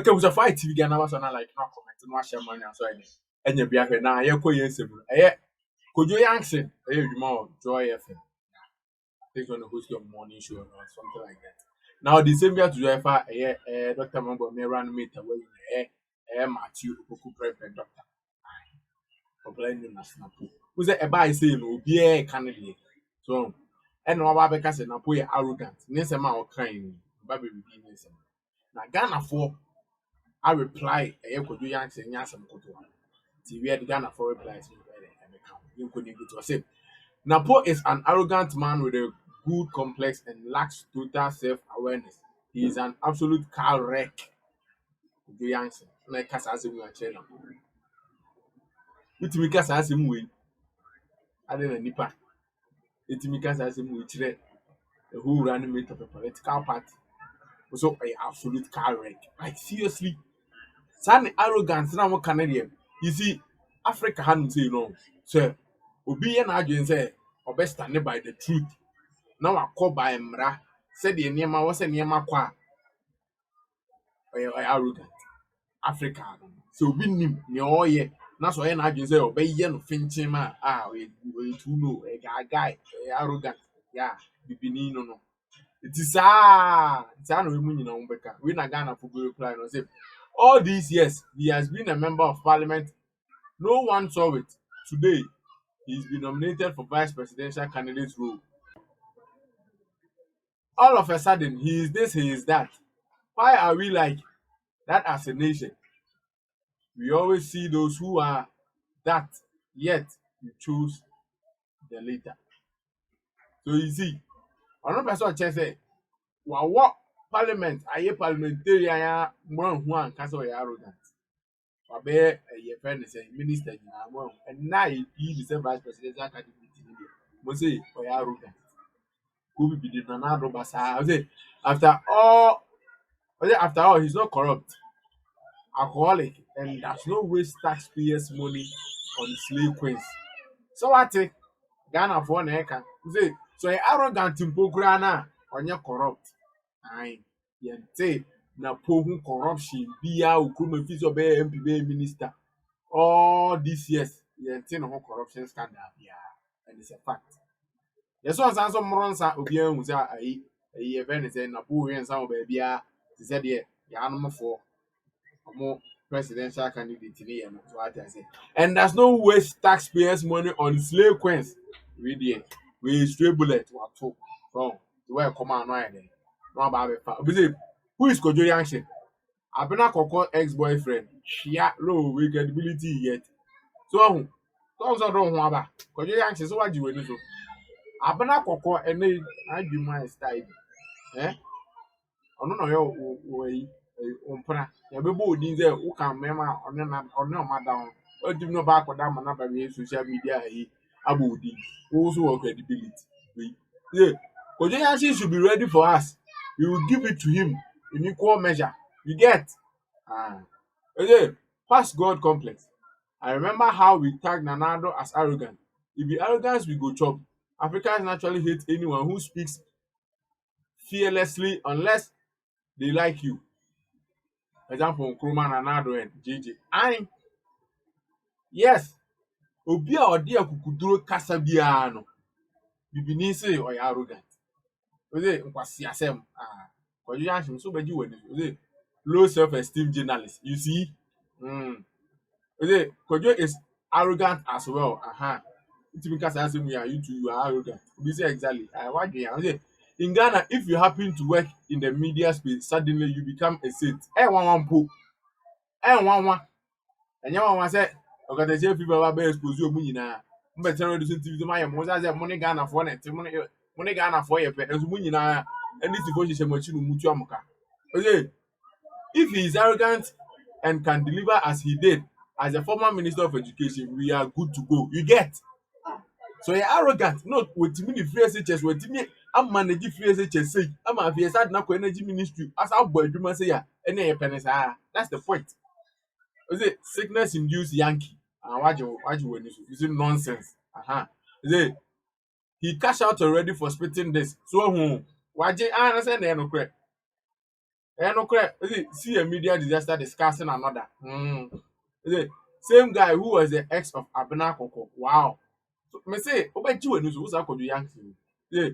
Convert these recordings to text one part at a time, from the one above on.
okay, was a fight TV Ghana was on like no comment no share money so and you be here now you ko yensem eh Kwadwo Yankson you more Joy FM think on the host your morning show or something like that now the same year to Joy FM Dr. Mambo me run meet away Matthew Okuku Prepare Doctor Oblend national pool who say e say no obi candidate so and no ba be ka say na po arrogant nsema o kan ba be bi nsema na Ghana for I reply Kwadwo Yankson nyasem koto ti we the Ghana for replies you could to say NAPO is an arrogant man with a good complex and lacks total self-awareness. He is an absolute car wreck. Kwadwo Yankson na kasa asem wa chere na utimi kasa asem we ade na nipa utimi kasa asem we chere who ran mate of a political party so a absolute car wreck. Like seriously san arrogance na mo Canadian you see Africa hadn't say no so obi ye na adwen say obe stand by the truth na wakọ by mra said the niema wo say niema kwa arrogant Africa so obi nim ne oye na so ye na adwen say obe ye no finchin ma we too know guy arrogant yeah bibini no it is no we mu nyina wo beka we na Ghana for go reply no say all these years he has been a member of parliament. No one saw it. Today, he's been nominated for vice presidential candidate role. All of a sudden, he is this, he is that. Why are we like that as a nation? We always see those who are that, yet you choose the later. So you see, another person say, well, what parliament, I hear parliamentarian, one who and castle arrogant. Abe your friend is a minister and now he is the vice presidential candidate in India. Mo say arrogant. Who be the Nanado Basa? After all, he's not corrupt, alcoholic, and there's no waste taxpayers' money on slave queens. So I take Ghana for Neka. Say so arrogant in Pograna on your corrupt. Aye, yente. Na pohu corruption bia ukuma fiso be MPB minister all these years yente no corruption scandal bia and it's a fact yes one san so moronsa obi anu say ayi event say na pohu yen san ba bia they said there ya no for omo presidential candidate ni no so what I say and there's no waste taxpayers money on slave queens we straight bullet what talk from the way come on no there no ba be who is Kwadwo Yankson? Abena Koko ex-boyfriend. Shia low credibility yet. So don't aba. Kwadwo Yankson so what you want so. Abena Koko and I do my style. Eh? Ono no yo we ompra. Ya bebo odin say who can mema ono madam. O di no back that man na be social media yi abodi. Also work credibility. Yeah. Kwadwo Yankson should be ready for us. We will give it to him in equal measure. You get? Okay, past God complex. I remember how we tagged Nanado as arrogant. If the arrogance we go chop, Africans naturally hate anyone who speaks fearlessly unless they like you. Example, Nkrumah, Nanado, and JJ. Yes, Obia or dear Kukuduro Casabiano. Bibini say or arrogant. Okay, Nkwasiasem. Kwadwo Yankson so bad you when low self-esteem journalist. You see? Kwadwo is arrogant as well. It's because I say you are arrogant. We say exactly. In Ghana, if you happen to work in the media space, suddenly you become a saint. One po. One. And you want say, okay, the same people are expose you money na. But tell you to see my money Ghana for it. Money Ghana for you. And money na. And this is what you say much mutual. Okay. If he is arrogant and can deliver as he did as a former minister of education, we are good to go. You get? So you're arrogant. Not with me free SHS, with me, I'm managing free SHS. I'm a VSA now energy ministry. As our boy, you must say, any pennies. That's the point. Is it sickness induced Yankee? What you when you see nonsense? Is it he cash out already for splitting this? So why I understand they are no correct. And okay, see a media disaster discussing another. Same guy who was the ex of Abena Koko. Wow. So, me say, Oba Jiwe News, who's Akodo Yankson? Yeah,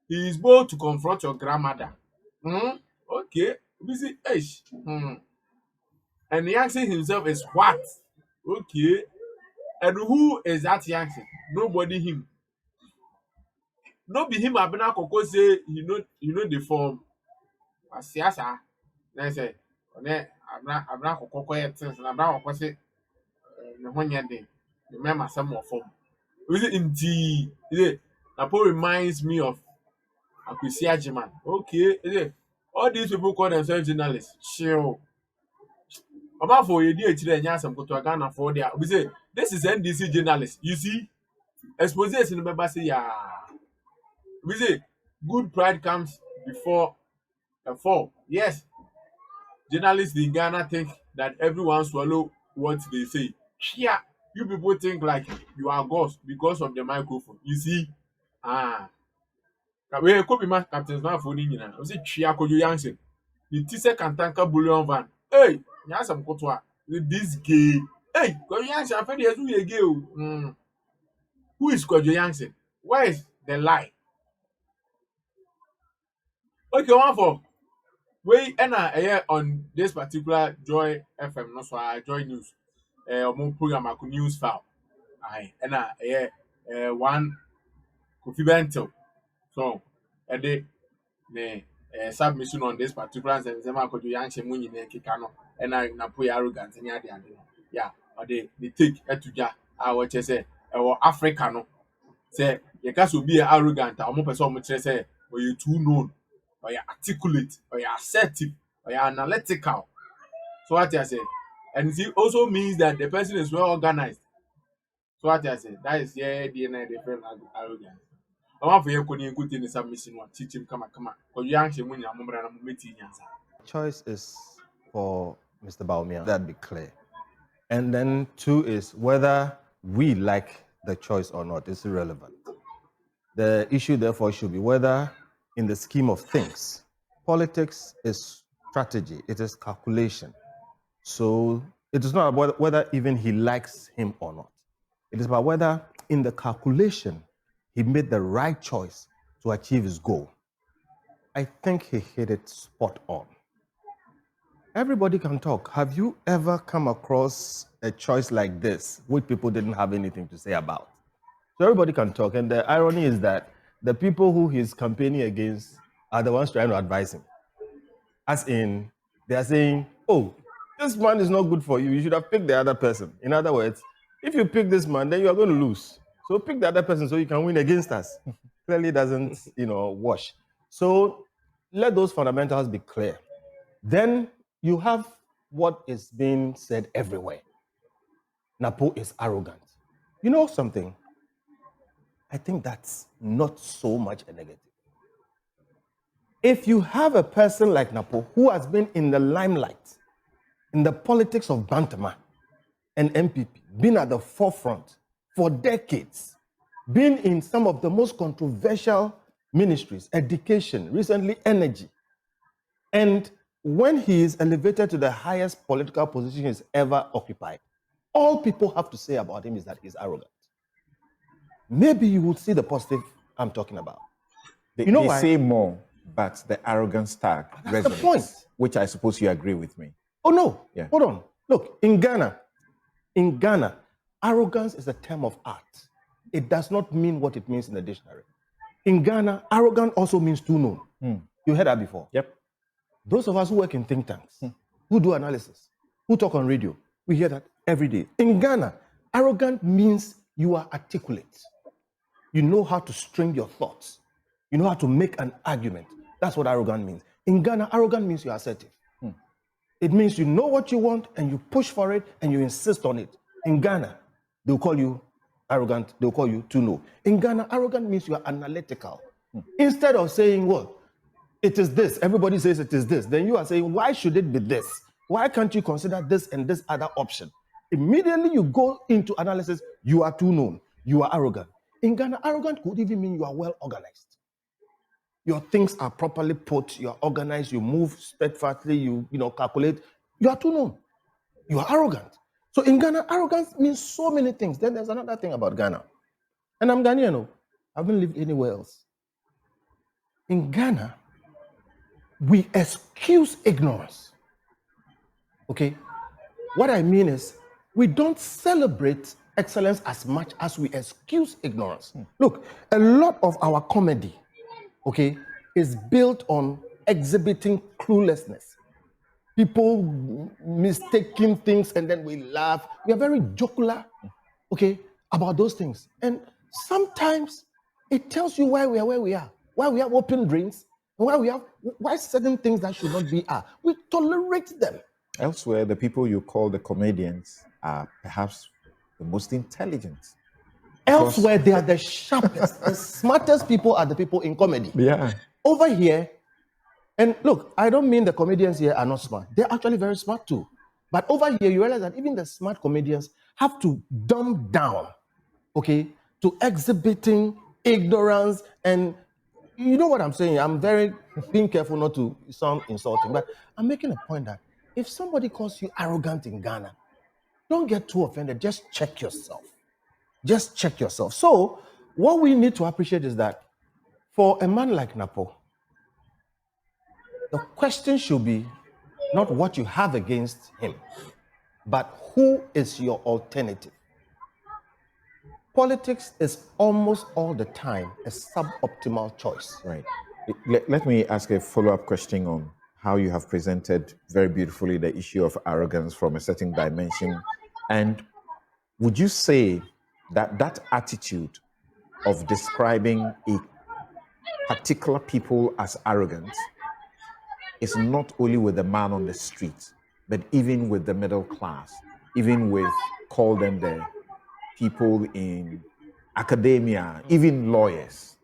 he is bold to confront your grandmother. Okay. Busy age. And Yankson himself is what? Okay. And who is that Yankson? Nobody him. No be him Abena Koko say he know the form. Asiasa. Na say, one Abena Koko quiet things na Abena Koko say ne ho nyɛ den. Remember some of them. Is it indeed? Is it? Napo reminds me of Akwesi Ajiman. Okay, is it? All these people call themselves journalists. Chill. About for a day, some go to Ghana for there. We say this is NDC journalist. You see, exposes in the member say yeah. We say good pride comes before a fall. Yes, journalists in Ghana think that everyone swallow what they say. Yeah, you people think like you are gods because of the microphone. You see, ah, we could be my captain's man for Nina. I say Chia Kojo Yankson. The Tise Kantanka Bullion Van. Hey, Yansam Kotwa. This gay. Hey, Kojo Yankson, I feel there's who you gay. Who is Kojo Yankson? Where is the lie? Okay, one for. We and on this particular Joy FM, no so Joy News. Program news file. Aye, one Kofi Bento. So, ne submission on this particular and Zema Kojo Yankson Muni Kika no, and I Napo arrogance and yadi. Yeah, or they take etuja. I watch say, or Africa no. Say, you guys will be arrogant, or more person say, or you too known, or you articulate, or you assertive, or you analytical. So what I say, and it also means that the person is well organized. So what I say, that is DNA different arrogance. I want for you to go to the submission one, teach him come. Because young Shemuni, I'm going to meet you. Choice is for Mr. Baumia. That be clear. And then 2 is whether we like the choice or not. It's irrelevant. The issue, therefore, should be whether, in the scheme of things, politics is strategy, it is calculation. So it is not about whether even he likes him or not. It is about whether, in the calculation, he made the right choice to achieve his goal. I think he hit it spot on. Everybody can talk. Have you ever come across a choice like this, which people didn't have anything to say about? So everybody can talk. And the irony is that the people who he's campaigning against are the ones trying to advise him. As in, they are saying, oh, this man is not good for you. You should have picked the other person. In other words, if you pick this man, then you are going to lose. So pick the other person so you can win against us. Clearly doesn't, wash. So let those fundamentals be clear. Then you have what is being said everywhere. NAPO is arrogant. You know something? I think that's not so much a negative. If you have a person like NAPO who has been in the limelight, in the politics of Bantama and MPP, been at the forefront for decades, been in some of the most controversial ministries, education, recently energy, and when he is elevated to the highest political position he's ever occupied, all people have to say about him is that he's arrogant. Maybe you would see the positive I'm talking about. They why? Say more, but the arrogance tag resonates, the point. Which I suppose you agree with me. Oh no, Hold on. Look, in Ghana, arrogance is a term of art. It does not mean what it means in the dictionary. In Ghana, arrogant also means too known. You heard that before? Yep. Those of us who work in think tanks, who do analysis, who talk on radio, we hear that every day. In Ghana, arrogant means you are articulate. You know how to string your thoughts. You know how to make an argument. That's what arrogant means. In Ghana, arrogant means you're assertive. It means you know what you want and you push for it and you insist on it. In Ghana, they'll call you arrogant, they'll call you too low. In Ghana, arrogant means you are analytical. Instead of saying, well, it is this, everybody says it is this, then you are saying, why should it be this? Why can't you consider this and this other option? Immediately you go into analysis, you are too known, you are arrogant. In Ghana, arrogant could even mean you are well organized. your things are properly put, you're organized, you move steadfastly, you calculate, you are too known. You are arrogant. So in Ghana, arrogance means so many things. Then there's another thing about Ghana. And I'm Ghanaian, no? I haven't lived anywhere else. In Ghana, we excuse ignorance. Okay? What I mean is, we don't celebrate excellence as much as we excuse ignorance. Look, a lot of our comedy, okay, is built on exhibiting cluelessness. People mistaking things and then we laugh. We are very jocular, okay, about those things. And sometimes it tells you why we are where we are, why we have open drains, and why certain things that should not be are. We tolerate them. Elsewhere, the people you call the comedians are perhaps the most intelligent. Elsewhere, they are the sharpest, the smartest people are the people in comedy. Yeah. Over here, and look, I don't mean the comedians here are not smart. They're actually very smart too. But over here, you realize that even the smart comedians have to dumb down, okay, to exhibiting ignorance. And you know what I'm saying? I'm very being careful not to sound insulting, but I'm making a point that if somebody calls you arrogant in Ghana, don't get too offended. Just check yourself. Just check yourself. So what we need to appreciate is that for a man like NAPO, the question should be not what you have against him, but who is your alternative? Politics is almost all the time a suboptimal choice. Right. Let me ask a follow-up question on how you have presented very beautifully the issue of arrogance from a certain dimension. And would you say that that attitude of describing a particular people as arrogant is not only with the man on the street, but even with the middle class, even with, call them the people in academia, even lawyers?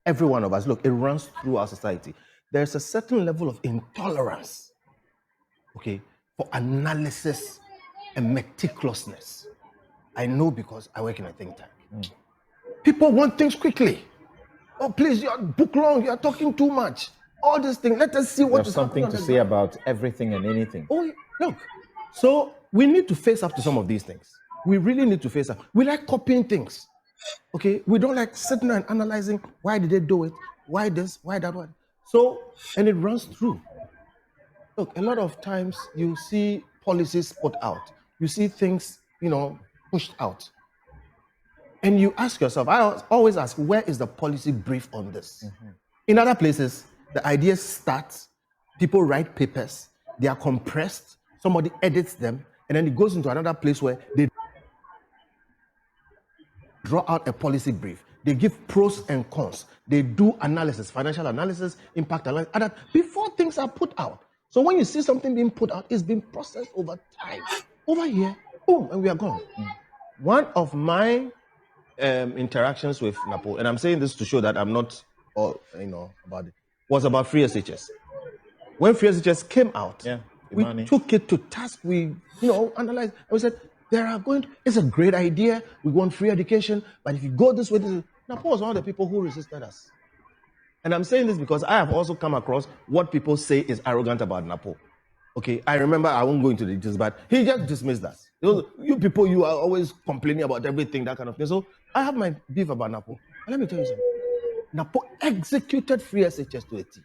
Every one of us, look, it runs through our society. There's a certain level of intolerance, okay, for analysis and meticulousness. I know because I work in a think tank. People want things quickly. Oh, please, you're book long, you're talking too much. All these things, let us see what There's is something happening to on say the about everything and anything. Oh, look. So we need to face up to some of these things. We really need to face up. We like copying things. Okay? We don't like sitting and analyzing why did they do it? Why this? Why that one? So, and it runs through. Look, a lot of times you see policies put out. You see things, pushed out. And you ask yourself, I always ask, where is the policy brief on this? In other places, the ideas start, people write papers, they are compressed, somebody edits them, and then it goes into another place where they draw out a policy brief. They give pros and cons. They do analysis, financial analysis, impact analysis, before things are put out. So when you see something being put out, it's been processed over time. Over here, boom, and we are gone. One of my interactions with NAPO, and I'm saying this to show that I'm not, about it, was about free SHS. When free SHS came out, we took it to task. We, analyzed. And we said, it's a great idea. We want free education, but if you go this way, NAPO was one of the people who resisted us. And I'm saying this because I have also come across what people say is arrogant about NAPO. Okay, I remember, I won't go into the details, but he just dismissed us. You people, you are always complaining about everything, that kind of thing. So I have my beef about NAPO. But let me tell you something. NAPO executed free SHS to a T.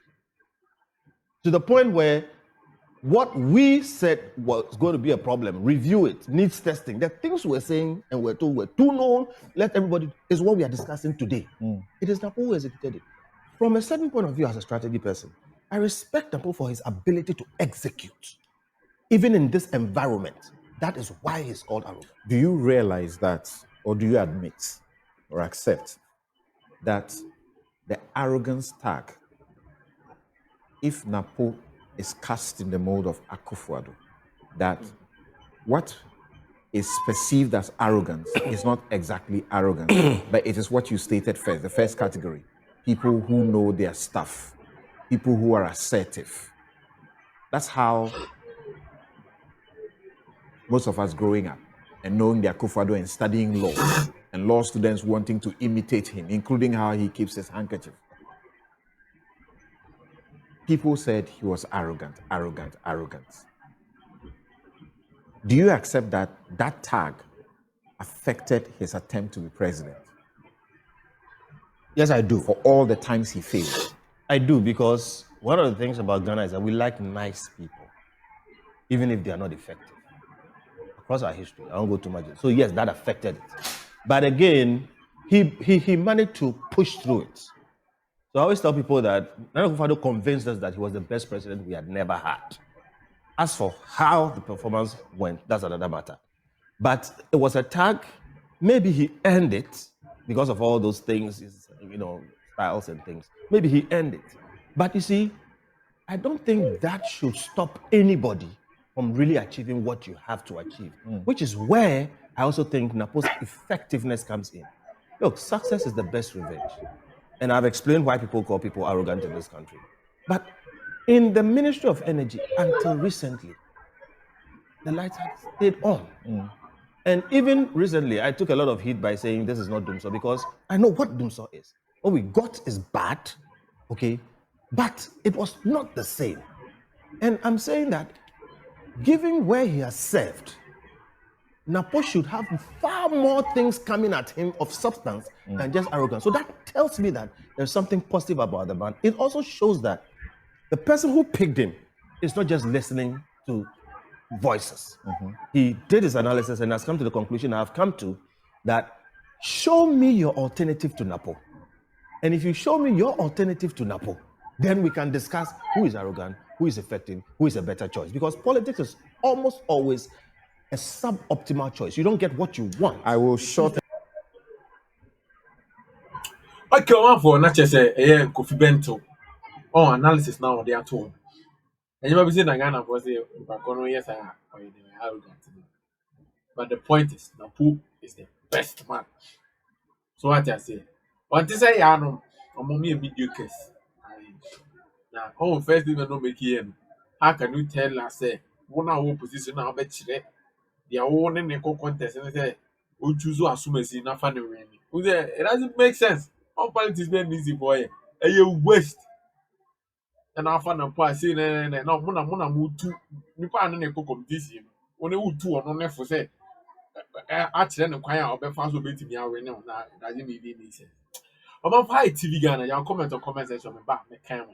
To the point where what we said was going to be a problem, review it, needs testing. The things we're saying and we're told were too known, let everybody, is what we are discussing today. It is NAPO who executed it. From a certain point of view as a strategy person, I respect NAPO for his ability to execute, even in this environment. That is why he's called arrogant. Do you realize that, or do you admit or accept that the arrogance tag, if NAPO is cast in the mold of Kwadwo, that what is perceived as arrogance is not exactly arrogance, but it is what you stated first, the first category. People who know their stuff, people who are assertive. That's how most of us growing up and knowing their Kwadwo and studying law, and law students wanting to imitate him, including how he keeps his handkerchief. people said he was arrogant, arrogant, arrogant. Do you accept that that tag affected his attempt to be president Yes, I do. for all the times he failed? I do, because one of the things about Ghana is that we like nice people, even if they are not effective. Across our history, I won't go too much. So yes, that affected it. But again, he managed to push through it. So I always tell people that Nana Akufo-Addo convinced us that he was the best president we had never had. As for how the performance went, that's another matter. But it was a tag. Maybe he earned it because of all those things, styles and things. Maybe he earned it. But you see, I don't think that should stop anybody from really achieving what you have to achieve, which is where I also think NAPO's effectiveness comes in. Look, success is the best revenge. And I've explained why people call people arrogant in this country. But in the Ministry of Energy, until recently, the lights had stayed on. And even recently, I took a lot of heat by saying this is not Dumso, because I know what Dumso is. What we got is bad, okay? But it was not the same. And I'm saying that, given where he has served, NAPO should have far more things coming at him of substance than just arrogance. So that tells me that there's something positive about the man. It also shows that the person who picked him is not just listening to voices. He did his analysis and has come to the conclusion I've come to, that show me your alternative to NAPO. And if you show me your alternative to NAPO, then we can discuss who is arrogant, who is effective, who is a better choice. Because politics is almost always a suboptimal choice. You don't get what you want. I will short. Okay, one for not just a coffee bento. Oh, analysis now they are told. And you might be saying Ghana was a yes, I arrogant. But the point is, Napu is the best man. So what I say, what is I am among me mediocres. Now, oh, first thing I know make here. How can you tell us, say, one our position now, bet you they are own in the contest and say, who choose to assume as enough and it doesn't make sense. All politics is easy boy. And you waste. And I found a part saying, no, Mona Mutu, Nipa and a competition. Only two or no for say, actually, the choir or Belfast will be to me. I will know that doesn't mean any sense. About 5 TV Ghana, your comment or comment section about the camera.